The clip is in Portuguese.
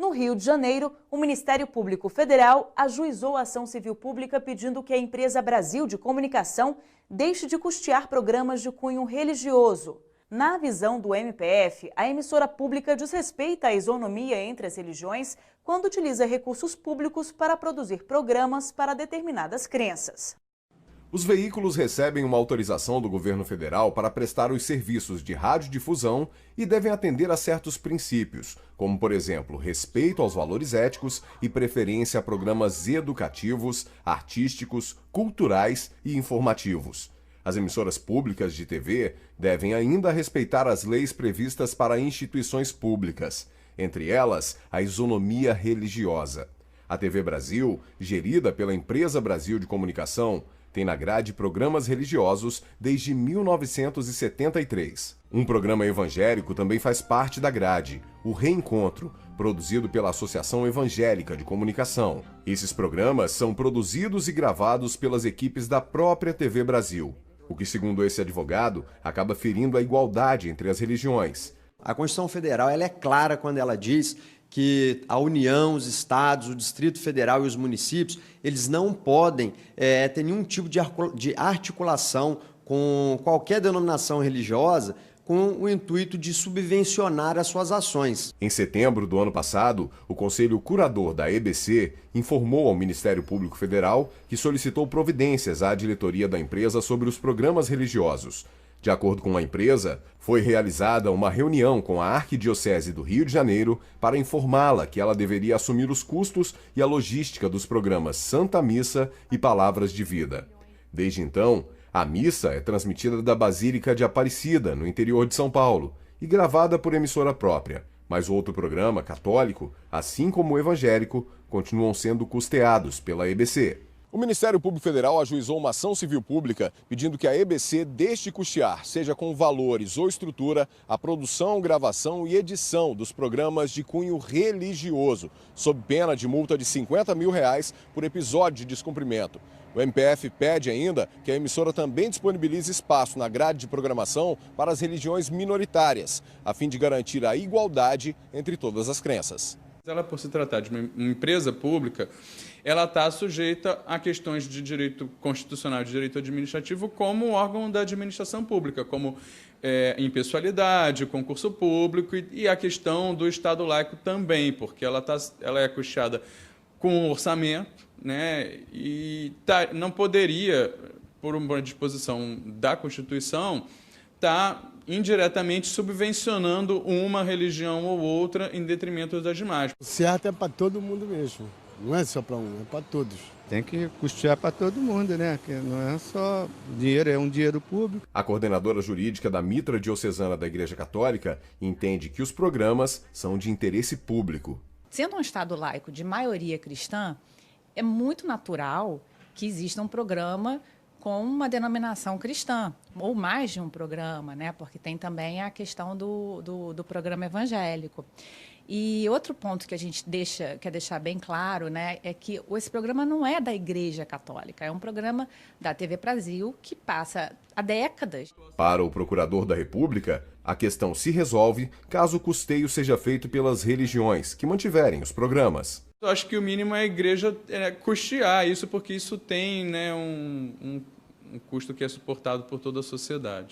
No Rio de Janeiro, o Ministério Público Federal ajuizou a ação civil pública pedindo que a empresa Brasil de Comunicação deixe de custear programas de cunho religioso. Na visão do MPF, a emissora pública desrespeita a isonomia entre as religiões quando utiliza recursos públicos para produzir programas para determinadas crenças. Os veículos recebem uma autorização do governo federal para prestar os serviços de radiodifusão e devem atender a certos princípios, como, por exemplo, respeito aos valores éticos e preferência a programas educativos, artísticos, culturais e informativos. As emissoras públicas de TV devem ainda respeitar as leis previstas para instituições públicas, entre elas a isonomia religiosa. A TV Brasil, gerida pela Empresa Brasil de Comunicação, tem na grade programas religiosos desde 1973. Um programa evangélico também faz parte da grade, o Reencontro, produzido pela Associação Evangélica de Comunicação. Esses programas são produzidos e gravados pelas equipes da própria TV Brasil, o que, segundo esse advogado, acaba ferindo a igualdade entre as religiões. A Constituição Federal ela é clara quando ela diz que a União, os estados, o Distrito Federal e os municípios, eles não podem ter nenhum tipo de articulação com qualquer denominação religiosa com o intuito de subvencionar as suas ações. Em setembro do ano passado, o Conselho Curador da EBC informou ao Ministério Público Federal que solicitou providências à diretoria da empresa sobre os programas religiosos. De acordo com a empresa, foi realizada uma reunião com a Arquidiocese do Rio de Janeiro para informá-la que ela deveria assumir os custos e a logística dos programas Santa Missa e Palavras de Vida. Desde então, a missa é transmitida da Basílica de Aparecida, no interior de São Paulo, e gravada por emissora própria, mas outro programa católico, assim como o evangélico, continuam sendo custeados pela EBC. O Ministério Público Federal ajuizou uma ação civil pública pedindo que a EBC deixe de custear, seja com valores ou estrutura, a produção, gravação e edição dos programas de cunho religioso, sob pena de multa de R$50 mil por episódio de descumprimento. O MPF pede ainda que a emissora também disponibilize espaço na grade de programação para as religiões minoritárias, a fim de garantir a igualdade entre todas as crenças. Ela, por se tratar de uma empresa pública, ela está sujeita a questões de direito constitucional e de direito administrativo como órgão da administração pública, como impessoalidade, concurso público e a questão do Estado laico também, porque ela é custeada com um orçamento, né, e não poderia, por uma disposição da Constituição, estar indiretamente subvencionando uma religião ou outra em detrimento das demais. O certo é para todo mundo mesmo, não é só para um, é para todos. Tem que custear para todo mundo, né? Que não é só dinheiro, é um dinheiro público. A coordenadora jurídica da Mitra Diocesana da Igreja Católica entende que os programas são de interesse público. Sendo um Estado laico de maioria cristã, é muito natural que exista um programa com uma denominação cristã, ou mais de um programa, né? Porque tem também a questão do programa evangélico. E outro ponto que a gente quer deixar bem claro, né, é que esse programa não é da Igreja Católica, é um programa da TV Brasil que passa há décadas. Para o procurador da República, a questão se resolve caso o custeio seja feito pelas religiões que mantiverem os programas. Eu acho que o mínimo é a igreja custear isso, porque isso tem, né, um custo que é suportado por toda a sociedade.